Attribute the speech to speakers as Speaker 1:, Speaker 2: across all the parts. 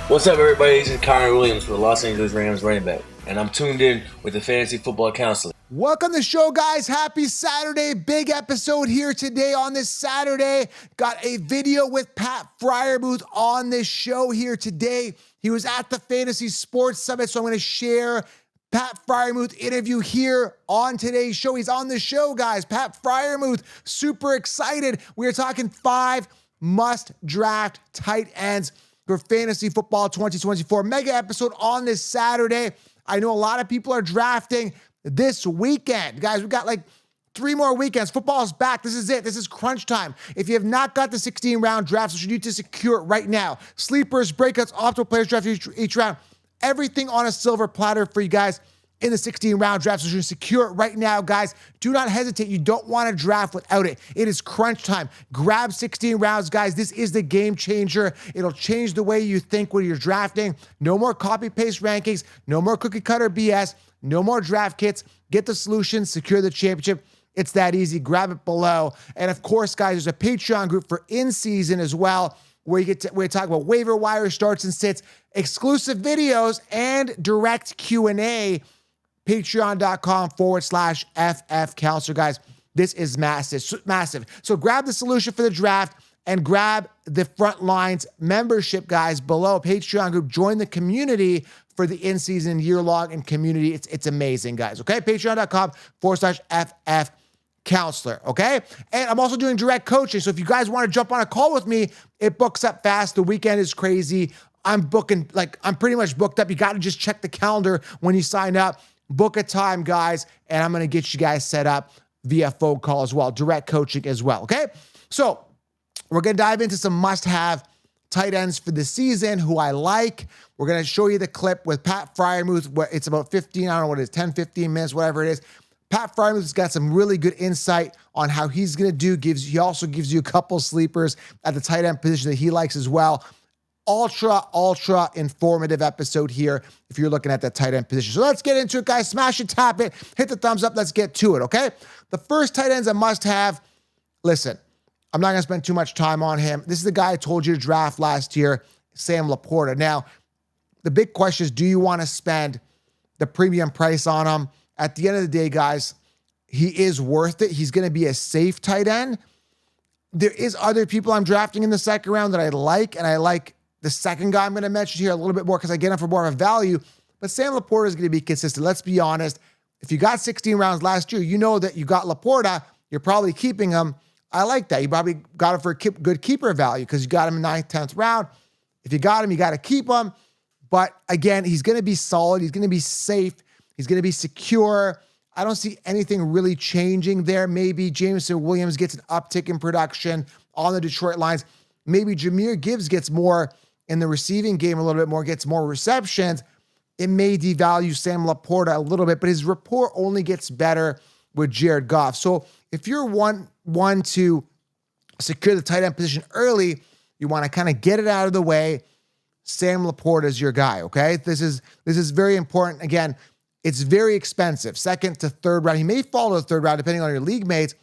Speaker 1: What's up, everybody? This is Connor Williams for the Los Angeles Rams running back, and I'm tuned in with the Fantasy Football Couselor.
Speaker 2: Welcome to the show, guys. Happy Saturday. Big episode here today on this Saturday. Got a video with Pat Freiermuth on this show here today. He was at the Fantasy Sports Summit, so I'm going to share Pat Freiermuth interview here on today's show. He's on the show, guys. Pat Freiermuth, super excited. We are talking 5 must-draft tight ends for Fantasy Football 2024. Mega episode on this Saturday. I know a lot of people are drafting this weekend. Guys, we got like 3 more weekends. Football is back. This is it. This is crunch time. If you have not got the 16-round drafts, you need to secure it right now. Sleepers, breakouts, optimal players draft each round. Everything on a silver platter for you guys in the 16-round draft. So you should secure it right now, guys. Do not hesitate. You don't want to draft without it. It is crunch time. Grab 16 rounds, guys. This is the game changer. It'll change the way you think when you're drafting. No more copy-paste rankings. No more cookie-cutter BS. No more draft kits. Get the solution. Secure the championship. It's that easy. Grab it below. And of course, guys, there's a Patreon group for in-season as well, where we talk about waiver wire starts and sits, exclusive videos, and direct Q&A. Patreon.com/FF Couselor, guys. This is massive. So grab the solution for the draft and grab the Front Lines membership, guys, below. Patreon group. Join the community for the in-season, year-long, and community. It's amazing, guys. Okay? Patreon.com/FF Couselor. Okay? And I'm also doing direct coaching. So if you guys want to jump on a call with me, it books up fast. The weekend is crazy. I'm pretty much booked up. You got to just check the calendar when you sign up. Book a time, guys, and I'm going to get you guys set up via phone call as well, direct coaching as well, okay? So we're going to dive into some must-have tight ends for the season, who I like. We're going to show you the clip with Pat Freiermuth. It's about 15, I don't know what it is, 10, 15 minutes, whatever it is. Pat Freiermuth's got some really good insight on how he's going to do. He also gives you a couple sleepers at the tight end position that he likes as well. Ultra informative episode here if you're looking at that tight end position. So let's get into it, guys. Smash it, tap it, hit the thumbs up. Let's get to it, okay? The first tight end's a must-have. Listen, I'm not going to spend too much time on him. This is the guy I told you to draft last year, Sam Laporta. Now, the big question is, do you want to spend the premium price on him? At the end of the day, guys, he is worth it. He's going to be a safe tight end. There is other people I'm drafting in the second round that I like, and I like the second guy I'm going to mention here a little bit more because I get him for more of a value, but Sam Laporta is going to be consistent. Let's be honest. If you got 16 rounds last year, you know that you got Laporta. You're probably keeping him. I like that. You probably got him for a good keeper value because you got him in 9th, 10th round. If you got him, you got to keep him. But again, he's going to be solid. He's going to be safe. He's going to be secure. I don't see anything really changing there. Maybe Jameson Williams gets an uptick in production on the Detroit Lions. Maybe Jahmyr Gibbs gets more in the receiving game a little bit more, gets more receptions. It may devalue Sam Laporta a little bit, but his rapport only gets better with Jared Goff. So if you're one to secure the tight end position early, you want to kind of get it out of the way, Sam Laporta is your guy, okay? This is very important. Again, it's very expensive, 2nd to 3rd round. He may fall to the 3rd round depending on your league mates,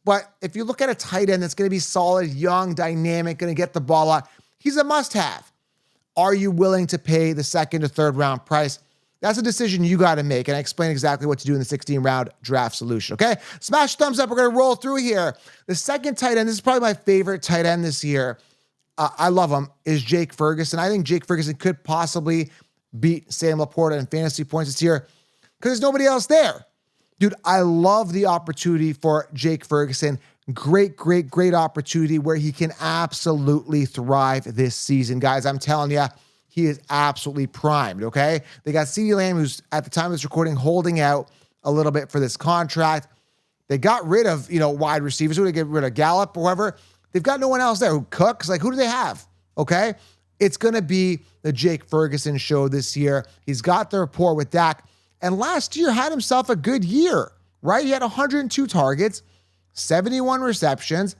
Speaker 2: but if you look at a tight end that's going to be solid, young, dynamic, going to get the ball out, he's a must-have. Are you willing to pay the 2nd to 3rd round price? That's a decision you got to make, and I explain exactly what to do in the 16-round draft solution, okay? Smash thumbs up. We're going to roll through here. The second tight end, this is probably my favorite tight end this year. I love him, is Jake Ferguson. I think Jake Ferguson could possibly beat Sam Laporta in fantasy points this year because there's nobody else there. Dude, I love the opportunity for Jake Ferguson. Great opportunity where he can absolutely thrive this season. Guys, I'm telling you, he is absolutely primed, okay? They got CeeDee Lamb, who's at the time of this recording holding out a little bit for this contract. They got rid of, wide receivers. Who did they get rid of? Gallup or whoever? They've got no one else there. Who Cooks? Like, who do they have? Okay? It's going to be the Jake Ferguson show this year. He's got the rapport with Dak. And last year had himself a good year, right? He had 102 targets, 71 receptions,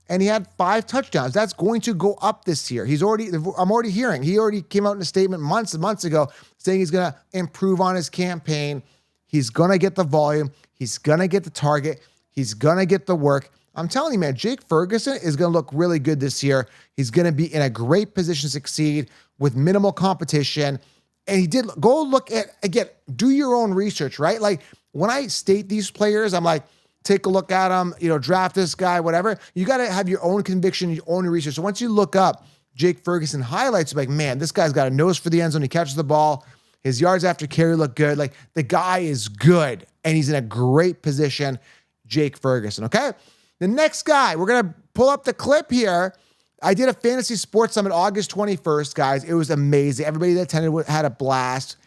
Speaker 2: and he had 5 touchdowns. That's going to go up this year. I'm already hearing, he already came out in a statement months and months ago saying he's going to improve on his campaign. He's going to get the volume. He's going to get the target. He's going to get the work. I'm telling you, man, Jake Ferguson is going to look really good this year. He's going to be in a great position to succeed with minimal competition. And he did go look at, again, do your own research, right? Like when I state these players, I'm like, take a look at them, draft this guy, whatever. You got to have your own conviction, your own research. So once you look up Jake Ferguson highlights, you're like, man, this guy's got a nose for the end zone. He catches the ball. His yards after carry look good. Like the guy is good and he's in a great position, Jake Ferguson, okay? The next guy, we're going to pull up the clip here. I did a fantasy sports summit August 21st, guys. It was amazing. Everybody that attended had a blast.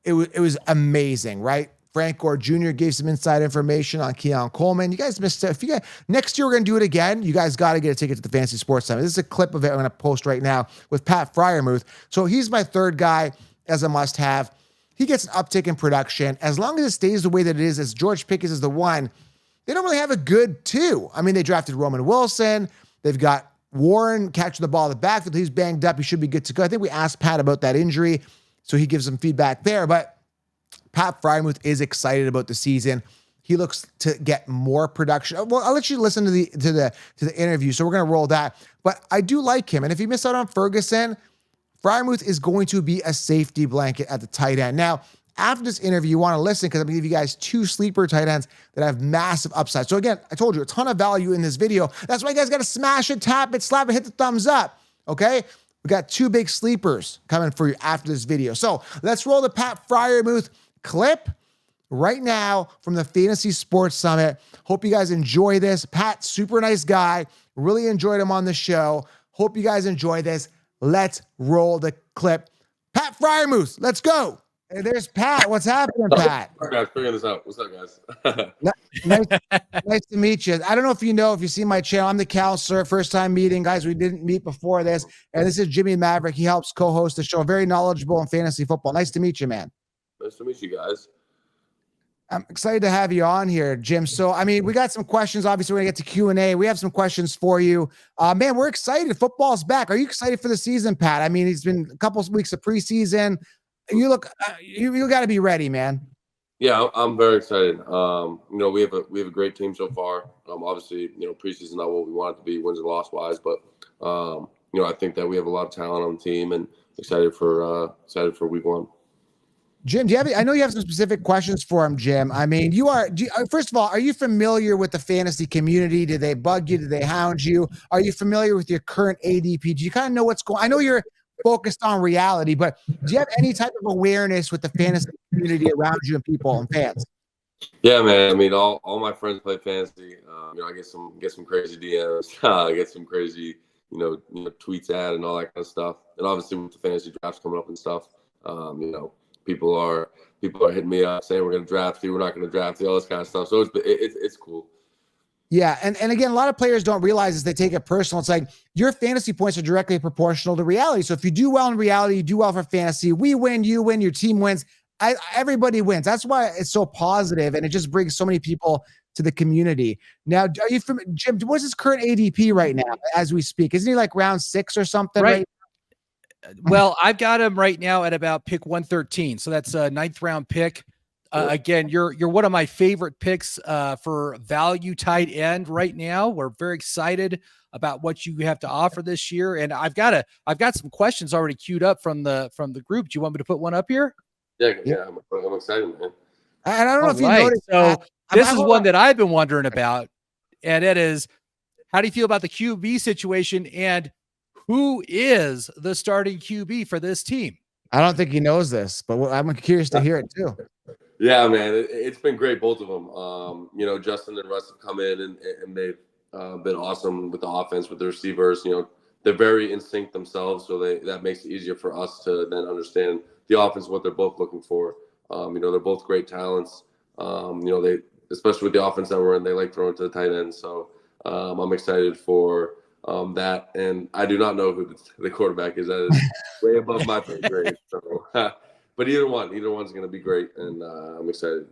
Speaker 2: It was amazing, right? Frank Gore Jr. gave some inside information on Keon Coleman. You guys missed it. Next year, we're going to do it again. You guys got to get a ticket to the Fantasy Sports Summit. This is a clip of it I'm going to post right now with Pat Freiermuth. So he's my third guy as a must-have. He gets an uptick in production. As long as it stays the way that it is, as George Pickens is the one, they don't really have a good two. I mean, they drafted Roman Wilson. They've got Warren catching the ball in the backfield. He's banged up. He should be good to go. I think we asked Pat about that injury, so he gives some feedback there. But Pat Freiermuth is excited about the season. He looks to get more production. Well, I'll let you listen to the interview, so we're going to roll that. But I do like him. And if you miss out on Ferguson, Freiermuth is going to be a safety blanket at the tight end. Now, after this interview, you want to listen because I'm going to give you guys 2 sleeper tight ends that have massive upside. So again, I told you a ton of value in this video. That's why you guys got to smash it, tap it, slap it, hit the thumbs up. Okay? We got 2 big sleepers coming for you after this video. So let's roll the Pat Freiermuth clip right now from the Fantasy Sports Summit. Hope you guys enjoy this. Pat, super nice guy. Really enjoyed him on the show. Hope you guys enjoy this. Let's roll the clip. Pat Freiermuth, let's go. Hey, there's Pat. What's happening, Pat?
Speaker 3: All right, guys, figuring this out. What's up, guys?
Speaker 2: Nice to meet you. I don't know if you see my channel. I'm the Couselor. First time meeting, guys. We didn't meet before this. And this is Jimmy Maverick. He helps co-host the show. Very knowledgeable in fantasy football. Nice to meet you, man.
Speaker 3: Nice to meet you guys.
Speaker 2: I'm excited to have you on here, Jim. So, I mean, we got some questions. Obviously, we're going to get to Q&A. We have some questions for you. Man, we're excited. Football's back. Are you excited for the season, Pat? I mean, it's been a couple of weeks of preseason. You look, you got to be ready, man.
Speaker 3: Yeah, I'm very excited. We have a great team so far. Obviously, preseason not what we want it to be, wins and loss wise, but I think that we have a lot of talent on the team, and excited for week 1.
Speaker 2: Jim, I know you have some specific questions for him, Jim. I mean, first of all, are you familiar with the fantasy community? Do they bug you? Do they hound you? Are you familiar with your current ADP? Do you kind of know what's going on? I know you're focused on reality, but do you have any type of awareness with the fantasy community around you and people and fans?
Speaker 3: Yeah, man. I mean, all my friends play fantasy. I get some crazy DMs. I get some crazy, tweets at and all that kind of stuff. And obviously with the fantasy drafts coming up and stuff, people are hitting me up saying we're going to draft you, we're not going to draft you, all this kind of stuff. So it's cool.
Speaker 2: Yeah, and again, a lot of players don't realize this. They take it personal. It's like your fantasy points are directly proportional to reality. So if you do well in reality, you do well for fantasy. We win, you win, your team wins. Everybody wins. That's why it's so positive, and it just brings so many people to the community. Now, are you from Jim? What's his current ADP right now as we speak? Isn't he like round 6 or something?
Speaker 4: Right. Well, I've got him right now at about pick 113. So that's a 9th round pick. Again, you're one of my favorite picks for value tight end right now. We're very excited about what you have to offer this year, and I've got some questions already queued up from the group. Do you want me to put one up here?
Speaker 3: Yeah, I'm excited, man.
Speaker 2: And I don't know if you noticed.
Speaker 4: So this is one that I've been wondering about, and it is, how do you feel about the QB situation, and who is the starting QB for this team?
Speaker 2: I don't think he knows this, but I'm curious to hear it too.
Speaker 3: Yeah, man, it's been great, both of them. Justin and Russ have come in and they've been awesome with the offense, with the receivers. They're very in sync themselves, so that makes it easier for us to then understand the offense, what they're both looking for. They're both great talents. They, especially with the offense that we're in, they like throwing to the tight end. So I'm excited for that, and I do not know who the quarterback is. That is way above my pay grade. So, but either one's going to be great, and I'm excited.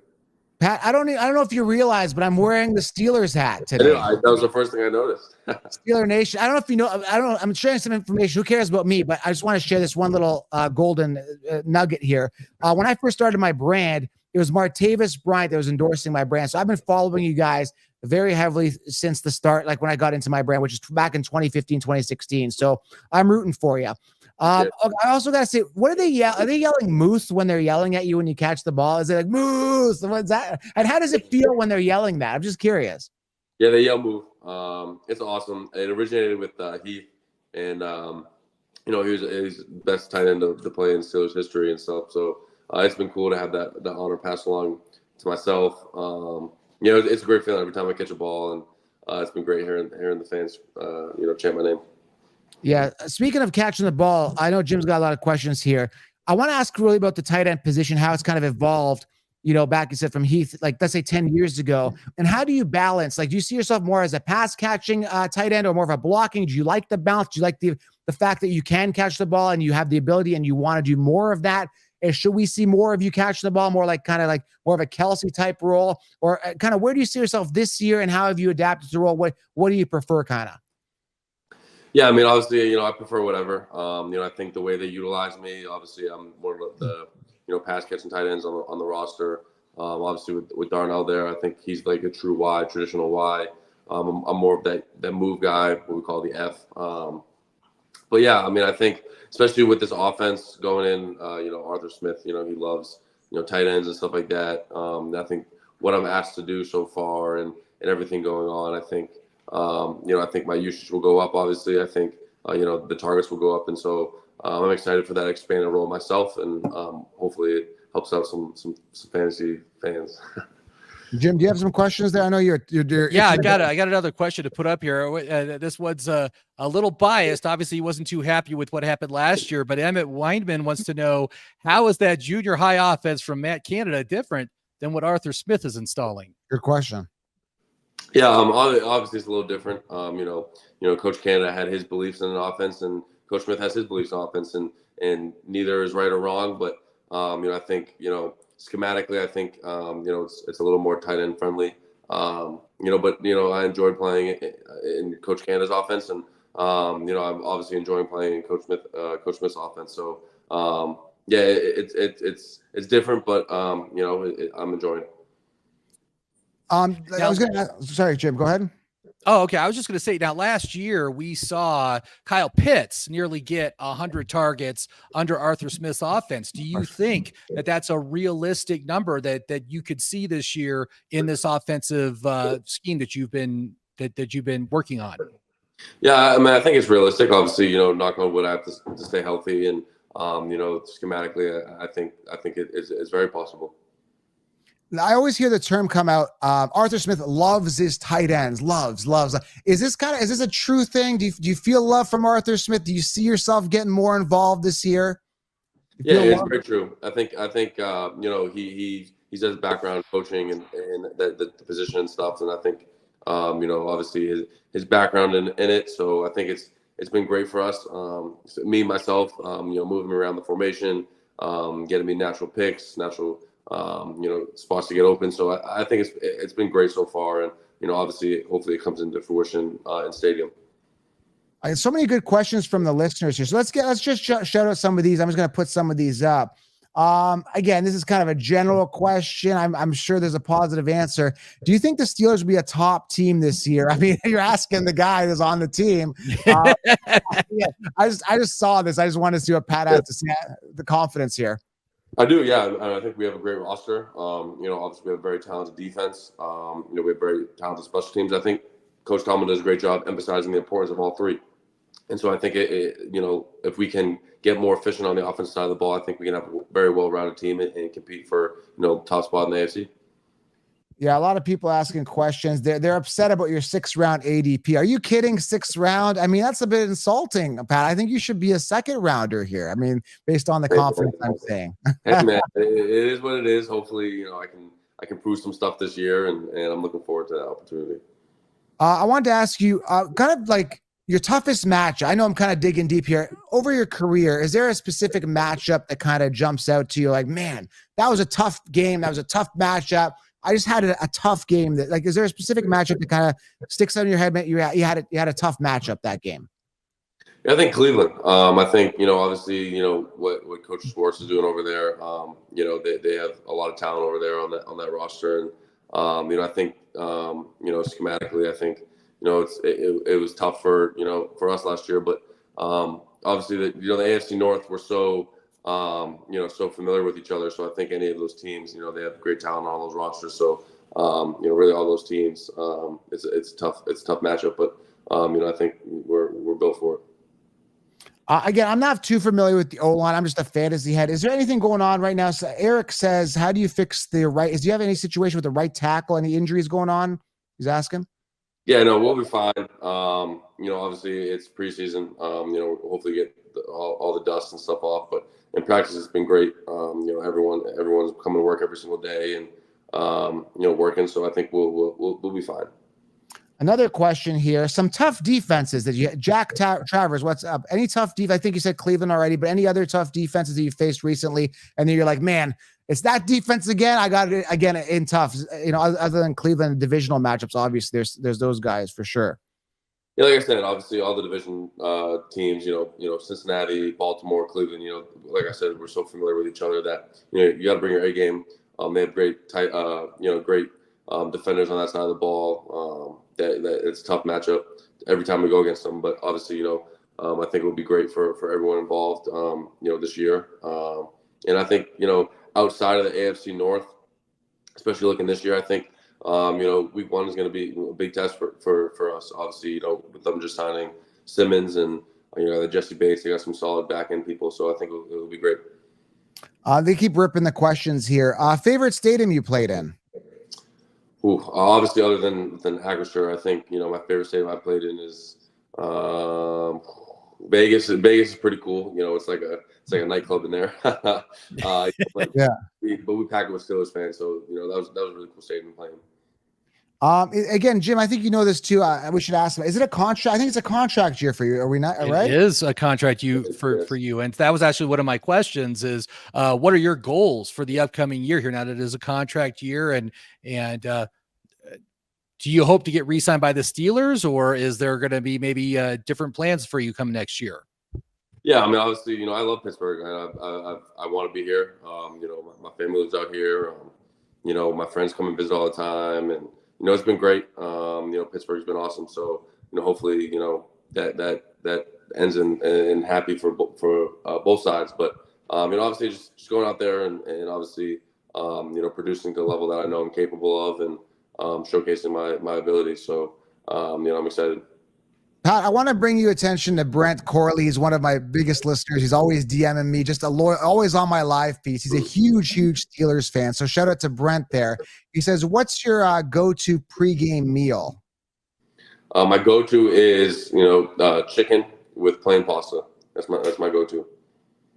Speaker 2: Pat, I don't know if you realize, but I'm wearing the Steelers hat today.
Speaker 3: That was the first thing I noticed.
Speaker 2: Steeler Nation. I don't know if you know. I don't know. I'm sharing some information. Who cares about me? But I just want to share this one little golden nugget here. When I first started my brand, it was Martavis Bryant that was endorsing my brand. So I've been following you guys very heavily since the start, like when I got into my brand, which is back in 2015, 2016. So I'm rooting for you. I also got to say, what are they yell? Are they yelling moose when they're yelling at you when you catch the ball? Is it like moose? What's that? And how does it feel when they're yelling that? I'm just curious.
Speaker 3: Yeah, they yell move. It's awesome. It originated with Heath, and he was the best tight end to play in Steelers history and stuff. So it's been cool to have that honor passed along to myself. It's a great feeling every time I catch a ball, and it's been great hearing the fans, chant my name.
Speaker 2: Yeah. Speaking of catching the ball, I know Jim's got a lot of questions here. I want to ask really about the tight end position, how it's kind of evolved, back, you said, from Heath, like let's say 10 years ago. And how do you balance? Like, do you see yourself more as a pass catching tight end or more of a blocking? Do you like the bounce? Do you like the fact that you can catch the ball and you have the ability and you want to do more of that? And should we see more of you catching the ball, more like kind of like more of a Kelsey type role, or kind of where do you see yourself this year and how have you adapted to the role? What do you prefer kind of?
Speaker 3: Yeah, I mean, obviously, I prefer whatever. I think the way they utilize me, obviously, I'm more of the pass catching tight ends on the roster. Obviously, with Darnell there, I think he's like a true Y, traditional Y. I'm more of that move guy, what we call the F. But yeah, I mean, I think especially with this offense going in, Arthur Smith, he loves tight ends and stuff like that. I think what I'm asked to do so far and everything going on, I think. I think my usage will go up. Obviously, I think the targets will go up, and so I'm excited for that expanded role myself, and hopefully it helps out some fantasy fans.
Speaker 2: Jim, do you have some questions there? I know you're
Speaker 4: yeah, I got another question to put up here. This one's a little biased. Obviously, he wasn't too happy with what happened last year, but Emmett Weinman wants to know, how is that junior high offense from Matt Canada different than what Arthur Smith is installing?
Speaker 2: Good question.
Speaker 3: Yeah, obviously it's a little different. Coach Canada had his beliefs in an offense, and Coach Smith has his beliefs in offense, and neither is right or wrong. But I think schematically, I think it's a little more tight end friendly. But I enjoyed playing in Coach Canada's offense, and I'm obviously enjoying playing in Coach Smith's offense. So it's different, but I'm enjoying it.
Speaker 2: Sorry, Jim, go ahead.
Speaker 4: Oh, okay. I was just going to say, now last year we saw Kyle Pitts nearly get 100 targets under Arthur Smith's offense. Do you think that that's a realistic number that you could see this year in this offensive scheme that you've been working on?
Speaker 3: Yeah, I mean, I think it's realistic. Obviously, knock on wood, I have to stay healthy, and schematically, I think it's very possible.
Speaker 2: I always hear the term come out. Arthur Smith loves his tight ends. Loves. Is this a true thing? Do you feel love from Arthur Smith? Do you see yourself getting more involved this year?
Speaker 3: Yeah, it's very true. I think he has a background coaching and the position and stuff, and I think obviously his background in it. So I think it's been great for us. Me myself, moving around the formation, getting me natural picks, spots to get open. So I think it's been great so far, and obviously, hopefully, it comes into fruition in stadium.
Speaker 2: I have so many good questions from the listeners here. So let's just shout out some of these. I'm just going to put some of these up. Again, this is kind of a general question. I'm sure there's a positive answer. Do you think the Steelers will be a top team this year? I mean, you're asking the guy who's on the team. Yeah, I just saw this. I just wanted to see what Pat has to say. The confidence here.
Speaker 3: I do, yeah. I think we have a great roster. Obviously we have a very talented defense. We have very talented special teams. I think Coach Tomlin does a great job emphasizing the importance of all three. And so I think if we can get more efficient on the offensive side of the ball, I think we can have a very well-rounded team and compete for top spot in the AFC.
Speaker 2: Yeah, a lot of people asking questions. They're upset about your 6th round ADP. Are you kidding? 6th round? I mean, that's a bit insulting, Pat. I think you should be a 2nd rounder here. I mean, based on the confidence I'm saying.
Speaker 3: Hey man, it is what it is. Hopefully, I can prove some stuff this year, and I'm looking forward to that opportunity. I
Speaker 2: wanted to ask you, kind of like your toughest match. I know I'm kind of digging deep here. Over your career, is there a specific matchup that kind of jumps out to you? Like, man, that was a tough game. That was a tough matchup. I just had a tough game. Is there a specific matchup that kind of sticks out in your head? You had a tough matchup that game.
Speaker 3: Yeah, I think Cleveland. I think obviously what Coach Schwartz is doing over there. They have a lot of talent over there on that roster, and I think, schematically, I think, it was tough for us last year, but obviously the AFC North were so, so familiar with each other. So I think any of those teams, they have great talent on all those rosters. So, really all those teams, it's a tough matchup, but, I think we're built for it.
Speaker 2: Again, I'm not too familiar with the O-line. I'm just a fantasy head. Is there anything going on right now? So Eric says, how do you fix the right? Do you have any situation with the right tackle? Any injuries going on? He's asking.
Speaker 3: Yeah, no, we'll be fine. Obviously it's preseason. Hopefully get all the dust and stuff off. But in practice, it's been great. Everyone's coming to work every single day and working. So I think we'll be fine.
Speaker 2: Another question here. Some tough defenses that you Jack Travers, what's up? Any tough defense? I think you said Cleveland already, but any other tough defenses that you faced recently? And then you're like, man, it's that defense again. I got it again in tough. Other than Cleveland divisional matchups, obviously there's those guys for sure.
Speaker 3: Yeah, like I said, obviously all the division teams, Cincinnati, Baltimore, Cleveland, like I said, we're so familiar with each other that you got to bring your A game. They have great great defenders on that side of the ball. That it's a tough matchup every time we go against them. But obviously, I think it would be great for everyone involved, this year. And I think, outside of the AFC North, especially looking this year, I think, week 1 is going to be a big test for us. Obviously, with them just signing Simmons and, the Jesse Bates, they got some solid back end people. So I think it'll be great.
Speaker 2: They keep ripping the questions here. Favorite stadium you played in?
Speaker 3: Obviously, other than Acrisure, I think my favorite stadium I played in is Vegas. Vegas is pretty cool. It's like a nightclub in there. But we packed it with Steelers fans, so that was a really cool stadium playing.
Speaker 2: Again, Jim, I think you know this too. We should ask him. Is it a contract? I think it's a contract year for you. Are we not? Right?
Speaker 4: It is a contract for you, and that was actually one of my questions. Is what are your goals for the upcoming year here? Now that it is a contract year, and do you hope to get re-signed by the Steelers, or is there going to be maybe different plans for you come next year?
Speaker 3: Yeah, I mean, obviously, I love Pittsburgh. I want to be here. My family lives out here. My friends come and visit all the time, and it's been great. Pittsburgh's been awesome. So hopefully, that ends in happy for both sides. But obviously, just going out there and obviously, producing to the level that I know I'm capable of, and showcasing my abilities. So, I'm excited.
Speaker 2: Pat, I want to bring you attention to Brent Corley. He's one of my biggest listeners. He's always DMing me, just always on my live feeds. He's a huge Steelers fan. So shout out to Brent there. He says, what's your go-to pregame meal?
Speaker 3: My go-to is, chicken with plain pasta. That's my go-to.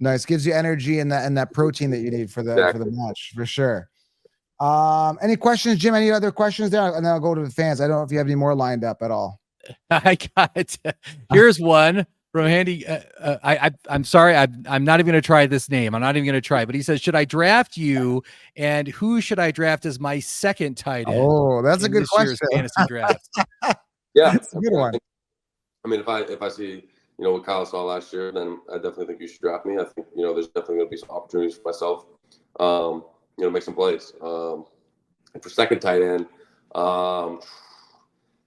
Speaker 2: Nice. Gives you energy and that protein that you need for the match, for sure. Any questions, Jim? Any other questions there? And then I'll go to the fans. I don't know if you have any more lined up at all.
Speaker 4: I got it. Here's one from Handy. I'm sorry. I'm not even going to try this name. I'm not even going to try, but he says, should I draft you, and who should I draft as my second tight end?
Speaker 2: Oh, that's a good question.
Speaker 4: Fantasy draft.
Speaker 3: Yeah.
Speaker 2: That's a good one.
Speaker 3: I mean, if I see, what Kyle saw last year, then I definitely think you should draft me. I think, there's definitely going to be some opportunities for myself, make some plays. And for second tight end, I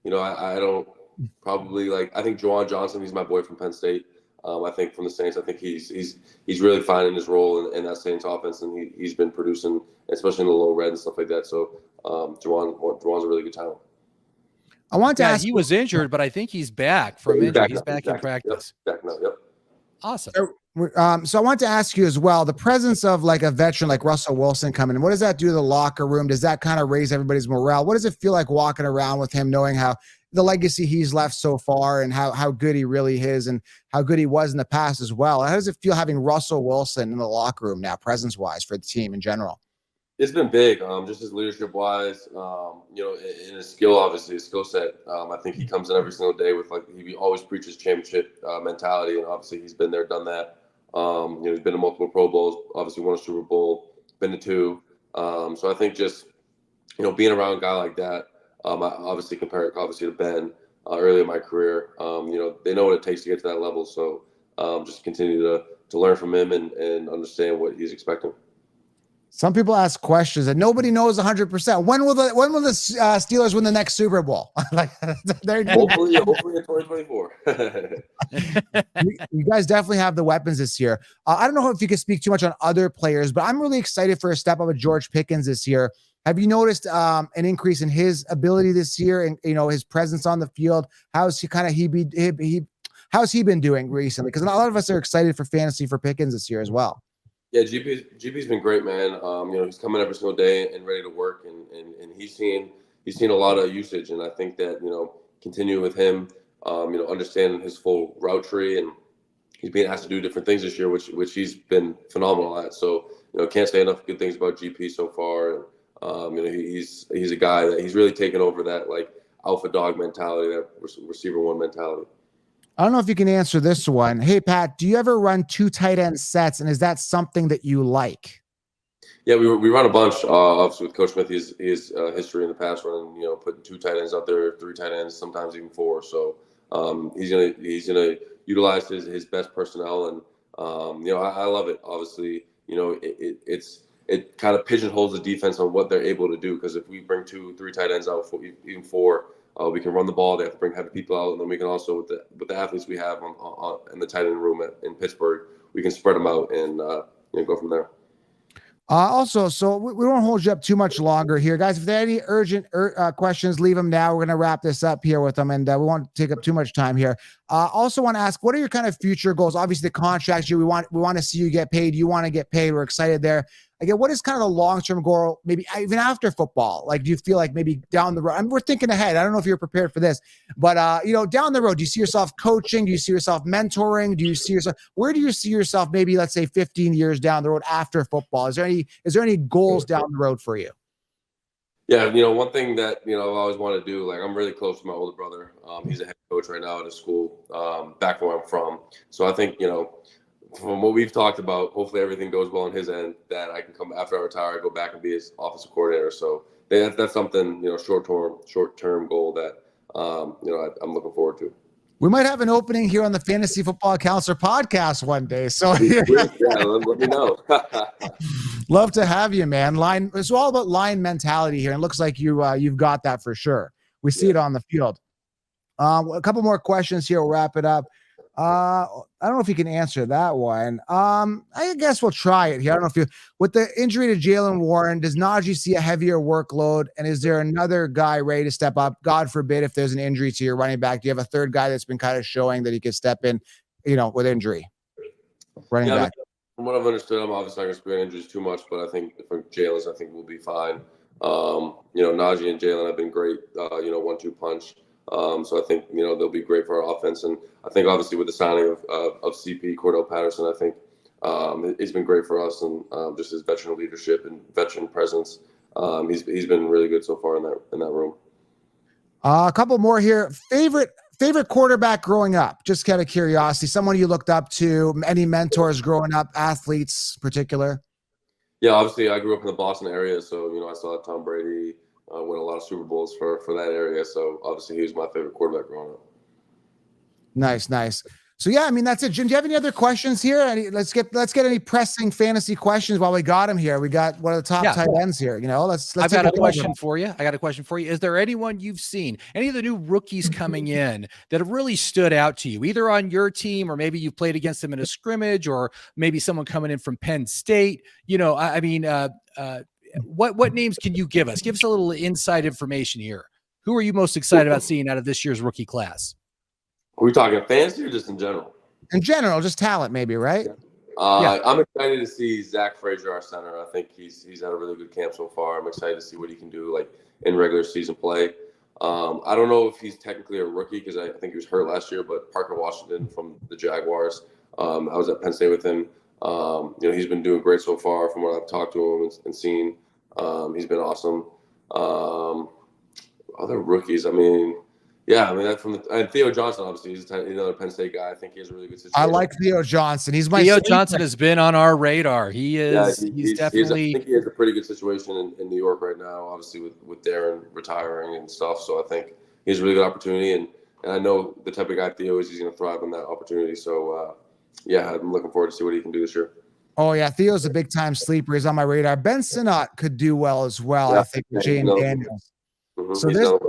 Speaker 3: don't probably I think Juwan Johnson, he's my boy from Penn State. I think from the Saints, I think he's really finding his role in that Saints offense, and he's been producing, especially in the low red and stuff like that. So Juwan's a really good talent.
Speaker 2: I want to ask.
Speaker 4: He was injured, but I think he's back from injury. He's back in practice.
Speaker 3: Yep.
Speaker 4: Awesome.
Speaker 2: So I want to ask you as well, the presence of a veteran like Russell Wilson coming in, what does that do to the locker room? Does that kind of raise everybody's morale? What does it feel like walking around with him, knowing how the legacy he's left so far and how good he really is and how good he was in the past as well? How does it feel having Russell Wilson in the locker room now, presence-wise, for the team in general?
Speaker 3: It's been big, just his leadership-wise, in his skill, obviously, his skill set. I think he comes in every single day with, he always preaches championship mentality, and obviously he's been there, done that. He's been to multiple Pro Bowls, obviously won a Super Bowl, been to 2. So I think just, being around a guy like that, I obviously compare it to Ben early in my career. They know what it takes to get to that level. So just continue to learn from him and understand what he's expecting.
Speaker 2: Some people ask questions and nobody knows 100%. When will the Steelers win the next Super Bowl? Like,
Speaker 3: hopefully in 2024.
Speaker 2: you guys definitely have the weapons this year. I don't know if you can speak too much on other players, but I'm really excited for a step up of George Pickens this year. Have you noticed an increase in his ability this year and his presence on the field? How's he how's he been doing recently? Because a lot of us are excited for fantasy for Pickens this year as well.
Speaker 3: Yeah, GP's been great, man. He's coming every single day and ready to work, and he's seen a lot of usage, and I think that continue with him, understanding his full route tree, and he's being asked to do different things this year, which he's been phenomenal at. So can't say enough good things about GP so far. And he's a guy that he's really taken over that like alpha dog mentality, that receiver one mentality.
Speaker 2: I don't know if you can answer this one. Hey, Pat, do you ever run 2 tight end sets, and is that something that you like?
Speaker 3: Yeah, we run a bunch. Obviously, with Coach Smith, his history in the past running, putting 2 tight ends out there, 3 tight ends, sometimes even 4. So he's gonna utilize his best personnel, and I love it. Obviously, it kind of pigeonholes the defense on what they're able to do, because if we bring 2, 3 tight ends out, even 4. We can run the ball. They have to bring heavy people out, and then we can also, with the athletes we have in the tight end room in Pittsburgh, we can spread them out and go from there.
Speaker 2: Also, so we won't hold you up too much longer here, guys. If there are any urgent questions, leave them now. We're going to wrap this up here with them, and we won't take up too much time here. Also want to ask, what are your kind of future goals? Obviously, the contracts we want to see you get paid. You want to get paid. We're excited there. Again, what is kind of the long-term goal, maybe even after football? Like, do you feel like maybe down the road? I mean, we're thinking ahead. I don't know if you're prepared for this, but down the road, do you see yourself coaching? Do you see yourself mentoring? Do you see yourself? Where do you see yourself? Maybe let's say 15 years down the road after football. Is there any goals down the road for you?
Speaker 3: Yeah, one thing that I've always wanted to do. Like, I'm really close to my older brother. He's a head coach right now at a school back where I'm from. So I think from what we've talked about, hopefully everything goes well on his end, that I can come after I retire, go back and be his offensive coordinator. So that's something, short-term goal that, I'm looking forward to.
Speaker 2: We might have an opening here on the Fantasy Football Counselor podcast one day. So
Speaker 3: yeah, let me know.
Speaker 2: Love to have you, man. It's all about line mentality here. And it looks like you've got that for sure. We see it on the field. A couple more questions here. We'll wrap it up. I don't know if you can answer that one. I guess we'll try it here. I don't know with the injury to Jaylen Warren, does Najee see a heavier workload? And is there another guy ready to step up? God forbid, if there's an injury to your running back, do you have a third guy that's been kind of showing that he could step in, with injury? Running back.
Speaker 3: From what I've understood, I'm obviously not going to speak on injuries too much, but I think for Jalen's, I think we'll be fine. Najee and Jaylen have been great, 1-2 punch. So I think, they'll be great for our offense. And I think obviously with the signing of CP, Cordell Patterson, I think he's been great for us, and just his veteran leadership and veteran presence. He's been really good so far in that room.
Speaker 2: A couple more here. Favorite quarterback growing up? Just out of curiosity, someone you looked up to, any mentors growing up, athletes in particular?
Speaker 3: Yeah, obviously I grew up in the Boston area, so I saw Tom Brady win a lot of Super Bowls for that area. So obviously he was my favorite quarterback growing up. Nice.
Speaker 2: So yeah, I mean, that's it. Jim, do you have any other questions here? Let's get any pressing fantasy questions while we got him here. We got one of the top tight ends here.
Speaker 4: I've got a question for you. Is there anyone you've seen, any of the new rookies coming in that have really stood out to you, either on your team or maybe you've played against them in a scrimmage, or maybe someone coming in from Penn State? What names can you give us? Give us a little inside information here. Who are you most excited about seeing out of this year's rookie class?
Speaker 3: Are we talking fantasy or just in general?
Speaker 2: In general, just talent, maybe, right?
Speaker 3: Yeah. I'm excited to see Zach Frazier, our center. I think he's had a really good camp so far. I'm excited to see what he can do, like in regular season play. I don't know if he's technically a rookie because I think he was hurt last year, but Parker Washington from the Jaguars, I was at Penn State with him. He's been doing great so far from what I've talked to him and seen. He's been awesome. Other rookies, and Theo Johnson, obviously, he's another Penn State guy. I think he has a really good situation.
Speaker 2: I like Theo Johnson.
Speaker 4: Theo Johnson has been on our radar. He is.
Speaker 3: Yeah,
Speaker 4: he's definitely.
Speaker 3: I think he has a pretty good situation in New York right now. Obviously, with Darren retiring and stuff. So I think he has a really good opportunity, and I know the type of guy Theo is. He's going to thrive on that opportunity. So I'm looking forward to see what he can do this year.
Speaker 2: Oh yeah, Theo's a big time sleeper. He's on my radar. Ben Sinnott could do well as well, I think, with Jane Daniels. So
Speaker 3: He's
Speaker 2: there's,
Speaker 3: done.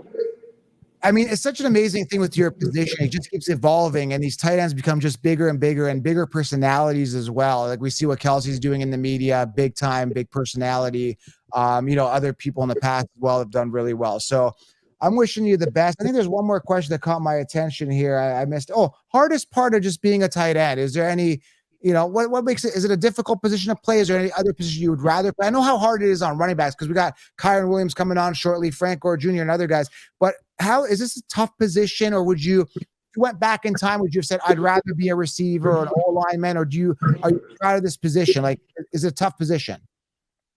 Speaker 2: I mean, it's such an amazing thing with your position. It just keeps evolving, and these tight ends become just bigger and bigger and bigger personalities as well. Like we see what Kelsey's doing in the media, big time, big personality. Other people in the past as well have done really well. So I'm wishing you the best. I think there's one more question that caught my attention here. I missed. Oh, hardest part of just being a tight end. Is there any, what makes it, is it a difficult position to play? Is there any other position you would rather play? I know how hard it is on running backs because we got Kyron Williams coming on shortly, Frank Gore Jr. and other guys. But how is this a tough position, or would you, if you went back in time, would you have said, I'd rather be a receiver or an O-lineman, or are you proud of this position? Like, is it a tough position?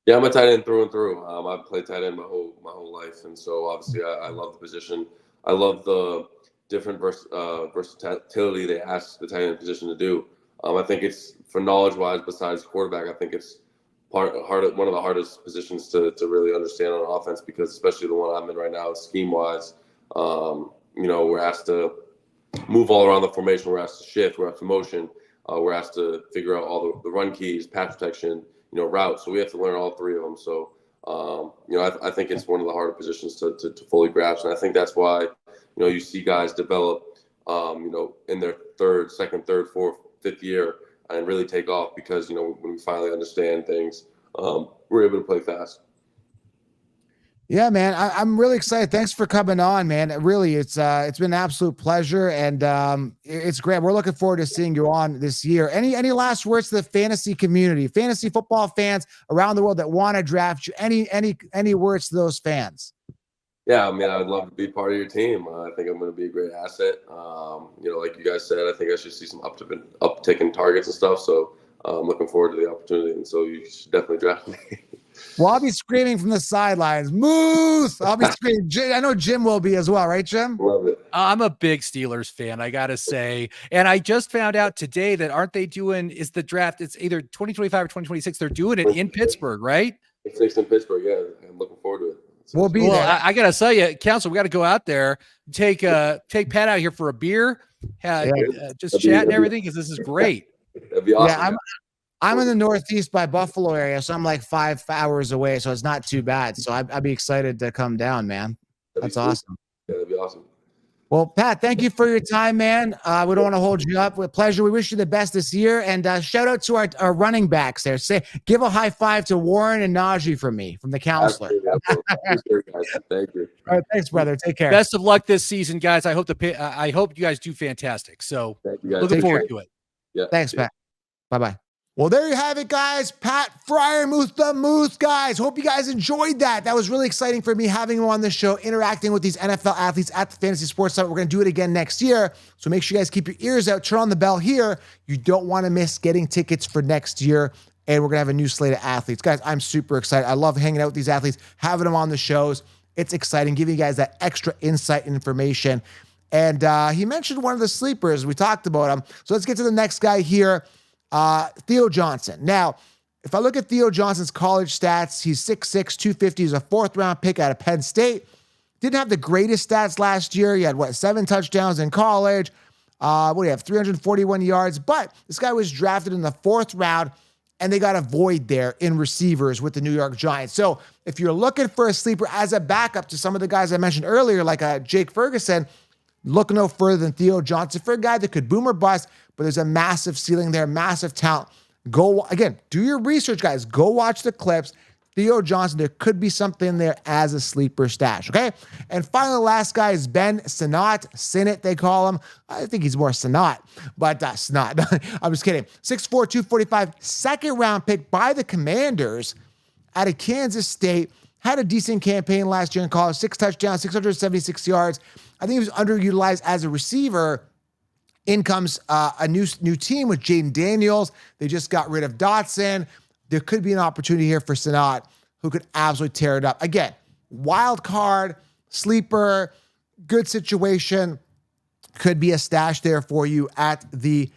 Speaker 3: Yeah, I'm a tight end through and through. I've played tight end my whole life, and so obviously I love the position. I love the different versatility they ask the tight end position to do. I think it's, for knowledge-wise, besides quarterback, I think it's one of the hardest positions to really understand on offense, because especially the one I'm in right now, scheme-wise, we're asked to move all around the formation, we're asked to shift, we're asked to motion, we're asked to figure out all the run keys, pass protection, routes. So we have to learn all three of them. So, I think it's one of the harder positions to fully grasp. And I think that's why, you see guys develop, in their second, third, fourth, fifth year and really take off, because, when we finally understand things, we're able to play fast.
Speaker 2: Yeah, man, I'm really excited. Thanks for coming on, man. Really, it's been an absolute pleasure, and it's great. We're looking forward to seeing you on this year. Any last words to the fantasy community, fantasy football fans around the world that want to draft you? Any words to those fans?
Speaker 3: Yeah, I mean, I would love to be part of your team. I think I'm going to be a great asset. Like you guys said, I think I should see some uptick in targets and stuff. So I'm looking forward to the opportunity, and so you should definitely draft me.
Speaker 2: Well, I'll be screaming from the sidelines, Moose! I'll be screaming. I know Jim will be as well, right, Jim?
Speaker 3: Love it.
Speaker 4: I'm a big Steelers fan, I got to say. And I just found out today that is the draft, it's either 2025 or 2026. They're doing it in Pittsburgh, right?
Speaker 3: It's in Pittsburgh, yeah. I'm looking forward to it.
Speaker 2: We'll be there.
Speaker 4: I got to tell you, Council, we got to go out there, take Pat out here for a beer, just chat and everything, because this is great.
Speaker 3: That'd be awesome.
Speaker 2: Yeah, I'm in the Northeast by Buffalo area, so I'm like 5 hours away, so it's not too bad. So I'd be excited to come down, man. That's awesome.
Speaker 3: Yeah, that'd be awesome.
Speaker 2: Well, Pat, thank you for your time, man. We don't want to hold you up. With pleasure. We wish you the best this year, and shout out to our running backs there. Give a high five to Warren and Najee from me, from the Couselor.
Speaker 3: Thank you.
Speaker 2: All right, thanks, brother. Take care.
Speaker 4: Best of luck this season, guys. I hope you guys do fantastic. So looking forward to it.
Speaker 3: Yeah.
Speaker 2: Thanks, Pat. Bye-bye. Well, there you have it, guys. Pat Freiermuth, the Moose, guys. Hope you guys enjoyed that. That was really exciting for me having him on the show, interacting with these NFL athletes at the Fantasy Sports Summit. We're going to do it again next year. So make sure you guys keep your ears out. Turn on the bell here. You don't want to miss getting tickets for next year. And we're going to have a new slate of athletes. Guys, I'm super excited. I love hanging out with these athletes, having them on the shows. It's exciting, giving you guys that extra insight and information. And he mentioned one of the sleepers. We talked about him. So let's get to the next guy here. Theo Johnson. Now, if I look at Theo Johnson's college stats, he's 6'6", 250. He's a 4th-round pick out of Penn State. Didn't have the greatest stats last year. He had, 7 touchdowns in college. 341 yards. But this guy was drafted in the 4th round, and they got a void there in receivers with the New York Giants. So if you're looking for a sleeper as a backup to some of the guys I mentioned earlier, like Jake Ferguson, look no further than Theo Johnson for a guy that could boom or bust, but there's a massive ceiling there, massive talent. Go, again, do your research, guys. Go watch the clips. Theo Johnson, there could be something there as a sleeper stash, okay? And finally, the last guy is Ben Sinnott. Sinnott, they call him. I think he's more Sinnott, but Snot. I'm just kidding. 6'4", 245, 2nd-round pick by the Commanders out of Kansas State. Had a decent campaign last year in college, 6 touchdowns, 676 yards. I think he was underutilized as a receiver. In comes a new team with Jaden Daniels. They just got rid of Dotson. There could be an opportunity here for Sinnott, who could absolutely tear it up. Again, wild card, sleeper, good situation. Could be a stash there for you at the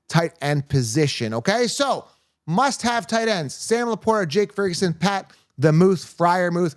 Speaker 2: tight end position, okay? So, must-have tight ends. Sam Laporta, Jake Ferguson, Pat the Moose, Freiermuth,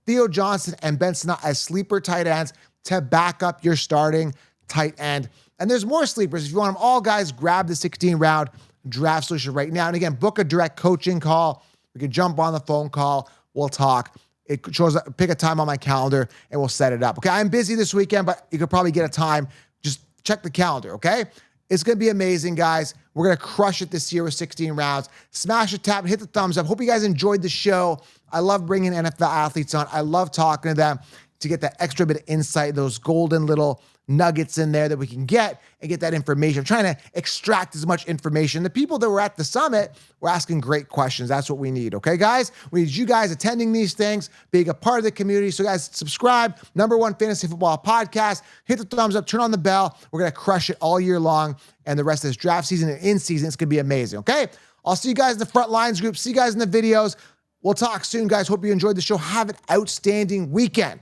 Speaker 2: Theo Johnson, and Ben Sinnott as sleeper tight ends to back up your starting tight end. And there's more sleepers. If you want them all, guys, grab the 16 round draft solution right now. And again, book a direct coaching call. We can jump on the phone call. We'll talk. It shows, pick a time on my calendar and we'll set it up. Okay, I'm busy this weekend, but you could probably get a time. Just check the calendar, okay? It's going to be amazing, guys. We're going to crush it this year with 16 rounds. Smash the tap, hit the thumbs up. Hope you guys enjoyed the show. I love bringing NFL athletes on. I love talking to them to get that extra bit of insight, those golden little nuggets in there that we can get and get that information. I'm trying to extract as much information. The people that were at the summit were asking great questions. That's what we need, okay, guys? We need you guys attending these things, being a part of the community. So, guys, subscribe. #1 fantasy football podcast. Hit the thumbs up. Turn on the bell. We're going to crush it all year long and the rest of this draft season and in season. It's going to be amazing, okay? I'll see you guys in the front lines group. See you guys in the videos. We'll talk soon, guys. Hope you enjoyed the show. Have an outstanding weekend.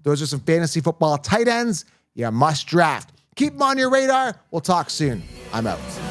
Speaker 2: Those are some fantasy football tight ends you must draft. Keep them on your radar. We'll talk soon. I'm out.